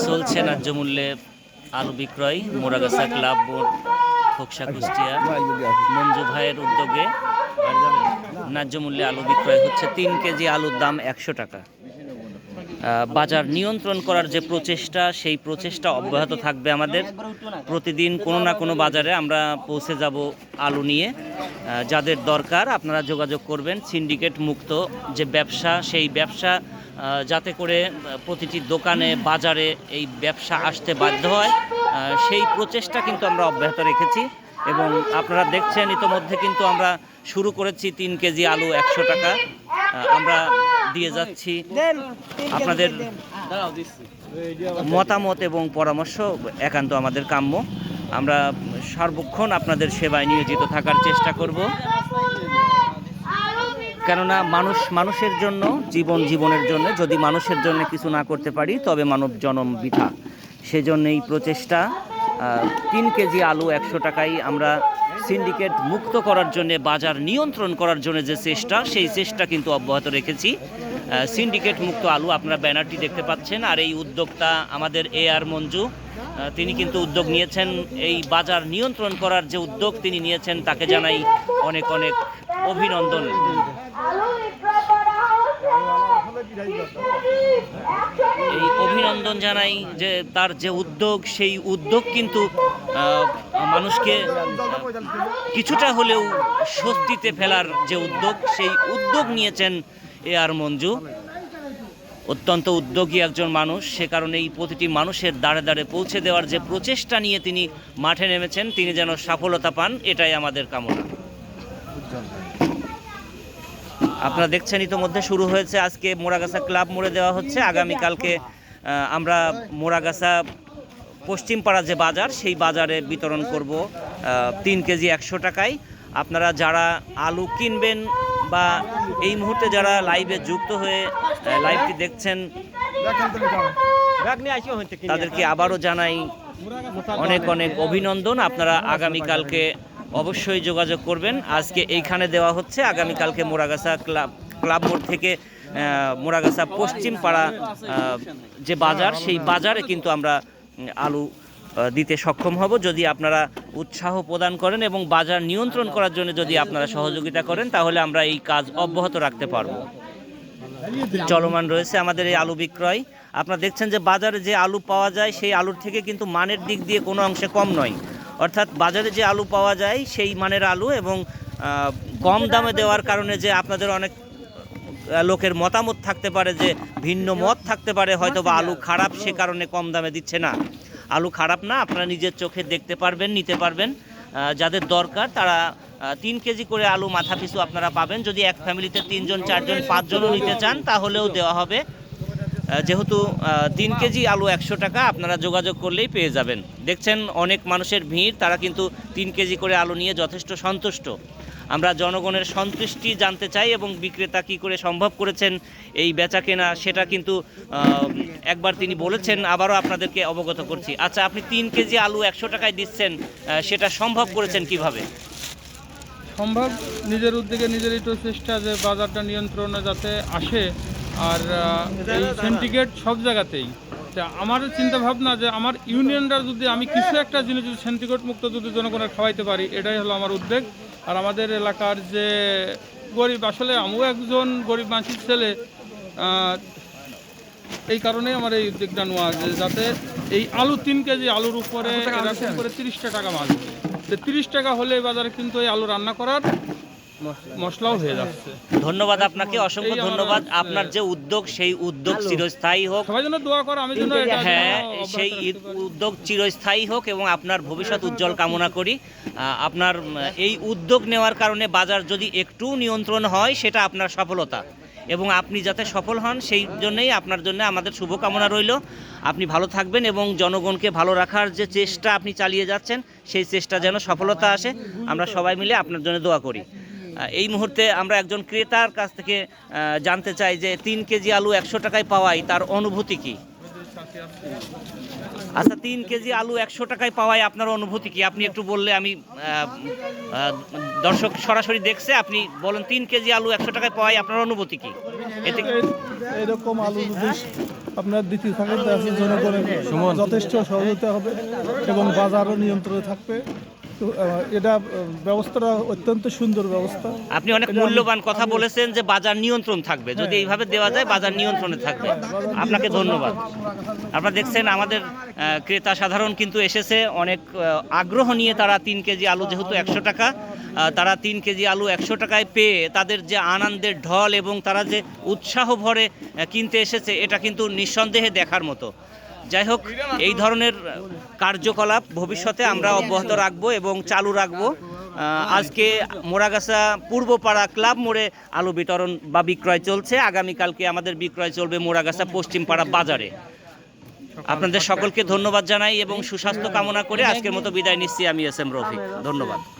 চলছে ন্যায্য মূল্যে আলু বিক্রয় মোরাগাছা ক্লাব বোর্ড খোকসা কুষ্টিয়া মঞ্জু ভাইয়ের উদ্যোগে ন্যায্য মূল্যে আলু বিক্রয় হচ্ছে। 3 কেজি আলুর দাম 100 টাকা। বাজার নিয়ন্ত্রণ করার যে প্রচেষ্টা, সেই প্রচেষ্টা অব্যাহত থাকবে আমাদের। প্রতিদিন কোনো না কোনো বাজারে আমরা পৌঁছে যাব আলু নিয়ে। যাদের দরকার আপনারা যোগাযোগ করবেন। সিন্ডিকেট মুক্ত যে ব্যবসা, সেই ব্যবসা যাতে করে প্রতিটি দোকানে বাজারে এই ব্যবসা আসতে বাধ্য হয়, সেই প্রচেষ্টা কিন্তু আমরা অব্যাহত রেখেছি। এবং আপনারা দেখছেন ইতোমধ্যে কিন্তু আমরা শুরু করেছি 3 কেজি আলু 100 টাকা আমরা দিয়ে যাচ্ছি। আপনাদের মতামত এবং পরামর্শ একান্ত আমাদের কাম্য। আমরা সর্বক্ষণ আপনাদের সেবায় নিয়োজিত থাকার চেষ্টা করব, কেননা মানুষের জন্য, জীবনের জন্য। যদি মানুষের জন্য কিছু না করতে পারি তবে মানব জনম বৃথা। সেজন্য এই প্রচেষ্টা। 3 কেজি আলু 100 টাকায় আমরা সিন্ডিকেট মুক্ত করার জন্য, বাজার নিয়ন্ত্রণ করার জন্য যে চেষ্টা, সেই চেষ্টা কিন্তু অব্যাহত রেখেছি। সিন্ডিকেট মুক্ত আলু, আপনারা ব্যানারটি দেখতে পাচ্ছেন। আর এই উদ্যোক্তা আমাদের আর মঞ্জু, তিনি কিন্তু উদ্যোগ নিয়েছেন। এই বাজার নিয়ন্ত্রণ করার যে উদ্যোগ তিনি নিয়েছেন, তাকে জানাই অনেক অনেক অভিনন্দন। এই অভিনন্দন জানাই যে তার যে উদ্যোগ, সেই উদ্যোগ কিন্তু মানুষকে কিছুটা হলেও স্বস্তিতে ফেলার যে উদ্যোগ, সেই উদ্যোগ নিয়েছেন আর মঞ্জু। অত্যন্ত উদ্যোগী একজন মানুষ, সে কারণে এই প্রতিটি মানুষের দ্বারে দ্বারে পৌঁছে দেওয়ার যে প্রচেষ্টা নিয়ে তিনি মাঠে নেমেছেন, তিনি যেন সফলতা পান, এটাই আমাদের কামনা। আপনারা দেখছেন ইতোমধ্যে শুরু হয়েছে। আজকে মোরাগাছা ক্লাব মোড়ে দেওয়া হচ্ছে। আগামীকালকে আমরা মোরাগাছা পশ্চিমপাড়া যে বাজার, সেই বাজারে বিতরণ করব 3 কেজি 100 টাকায়। আপনারা যারা আলু কিনবেন বা এই মুহূর্তে যারা লাইভে যুক্ত হয়ে লাইভটি দেখছেন, তাদেরকে আবারও জানাই অনেক অনেক অভিনন্দন। আপনারা আগামীকালকে অবশ্যই যোগাযোগ করবেন। আজকে এইখানে দেওয়া হচ্ছে, আগামীকালকে মোরাগাছা ক্লাব মোড় থেকে মোরাগাছা পশ্চিম পাড়া যে বাজার, সেই বাজারে কিন্তু আমরা আলু দিতে সক্ষম হব। যদি আপনারা উৎসাহ প্রদান করেন এবং বাজার নিয়ন্ত্রণ করার জন্য যদি আপনারা সহযোগিতা করেন, তাহলে আমরা এই কাজ অব্যাহত রাখতে পারব। চলমান রয়েছে আমাদের এই আলু বিক্রয়। আপনারা দেখছেন যে বাজারে যে আলু পাওয়া যায়, সেই আলুর থেকে কিন্তু মানের দিক দিয়ে কোনো অংশে কম নয়। অর্থাৎ বাজারে যে আলু পাওয়া যায়, সেই মানের আলু, এবং কম দামে দেওয়ার কারণে যে আপনাদের অনেক লোকের মতামত থাকতে পারে, যে ভিন্ন মত থাকতে পারে, হয়তো বা আলু খারাপ, সে কারণে কম দামে দিচ্ছে না। আলু খারাপ না, আপনারা নিজের চোখে দেখতে পারবেন, নিতে পারবেন। যাদের দরকার তারা 3 কেজি করে আলু মাথা পিছু আপনারা পাবেন। যদি এক ফ্যামিলিতে 3 জন 4 জন 5 জনও নিতে চান, তাহলেও দেওয়া হবে। যেহেতু 3 কেজি আলু 100 টাকা, আপনারা যোগাযোগ করলেই পেয়ে যাবেন। দেখছেন অনেক মানুষের ভিড়, তারা কিন্তু 3 কেজি করে আলু নিয়ে যথেষ্ট সন্তুষ্ট। আমরা জনগণের সন্তুষ্টি জানতে চাই এবং বিক্রেতা কী করে সম্ভব করেছেন এই বেচা কেনা, সেটা কিন্তু একবার তিনি বলেছেন, আবারও আপনাদেরকে অবগত করছি। আচ্ছা, আপনি 3 কেজি আলু 100 টাকায় দিচ্ছেন, সেটা সম্ভব করেছেন কিভাবে? সম্ভব নিজের উদ্যোগে, নিজের একটু চেষ্টা, যে বাজারটা নিয়ন্ত্রণে যাতে আসে। আর এই সিন্ডিকেট সব জায়গাতেই। আমার চিন্তা ভাবনা যে আমার ইউনিয়নটা যদি আমি কিছু একটা জিনিস যদি সিন্ডিকেট মুক্ত যদি জনগণের খাওয়াইতে পারি, এটাই হলো আমার উদ্যোগ। আর আমাদের এলাকার যে গরিব, আসলে আমিও একজন গরিব মানুষের ছেলে, এই কারণেই আমার এই উদ্যোগটা নেওয়া, যাতে এই আলু 3 কেজি আলুর উপরে এরকম করে 30টা টাকা মাছ, 30 টাকা হলে বাজারে কিন্তু এই আলু রান্না করার মশলাও হয়ে যাচ্ছে। ধন্যবাদ আপনাকে, অসংখ্য ধন্যবাদ। আপনার যে উদ্যোগ, সেই উদ্যোগ চিরস্থায়ী হোক। সবাই যেন দোয়া করে, আমি যেন হ্যাঁ, সেই উদ্যোগ চিরস্থায়ী হোক এবং আপনার ভবিষ্যৎ উজ্জ্বল কামনা করি। আপনার এই উদ্যোগ নেওয়ার কারণে বাজার যদি একটু নিয়ন্ত্রণ হয়, সেটা আপনার সফলতা, এবং আপনি যাতে সফল হন, সেই জন্যই আপনার জন্য আমাদের শুভকামনা রইল। আপনি ভালো থাকবেন এবং জনগণকে ভালো রাখার যে চেষ্টা আপনি চালিয়ে যাচ্ছেন, সেই চেষ্টা যেন সফলতা আসে, আমরা সবাই মিলে আপনার জন্য দোয়া করি। এই মুহূর্তে আমরা একজন ক্রেতার কাছ থেকে জানতে চাই যে 3 কেজি আলু 100 টাকায় পাওয়ায় তার অনুভূতি কী? আচ্ছা, 3 কেজি আলু 100 টাকায় পাওয়ায় আপনার অনুভূতি কি? আপনি একটু বললে আমি দর্শক সরাসরি দেখছে, আপনি বলেন 3 কেজি আলু 100 টাকায় পাওয়ায় আপনার অনুভূতি কি? এতে এরকম আলু যদি আপনার দিতে থাকেন তাহলে জনগণের যথেষ্ট সহযোগিতা হবে এবং বাজারও নিয়ন্ত্রণে থাকবে। তো এটা ব্যবস্থাটা অত্যন্ত সুন্দর ব্যবস্থা। আপনি অনেক মূল্যবান কথা বলেছেন যে বাজার নিয়ন্ত্রণ থাকবে, যদি এইভাবে দেওয়া যায় বাজার নিয়ন্ত্রণে থাকবে। আপনাকে ধন্যবাদ। আপনারা দেখছেন আমাদের ক্রেতা সাধারণ কিন্তু এসেছে অনেক আগ্রহ নিয়ে। তারা 3 কেজি আলু যেহেতু 100 টাকা, তারা 3 কেজি আলু 100 টাকায় পেয়ে তাদের যে আনন্দের ঢল এবং তারা যে উৎসাহ ভরে কিনতে এসেছে, এটা কিন্তু নিঃসন্দেহে দেখার মতো। যাই হোক, এই ধরনের কার্যকলাপ ভবিষ্যতে আমরা অব্যাহত রাখবো এবং চালু রাখবো। আজকে মোরাগাছা পূর্বপাড়া ক্লাব মোড়ে আলু বিতরণ বা বিক্রয় চলছে। আগামীকালকে আমাদের বিক্রয় চলবে মোরাগাছা পশ্চিমপাড়া বাজারে। আপনাদের সকলকে ধন্যবাদ জানাই এবং সুস্বাস্থ্য কামনা করে আজকের মতো বিদায় নিচ্ছি। আমি এস এম রফিক, ধন্যবাদ।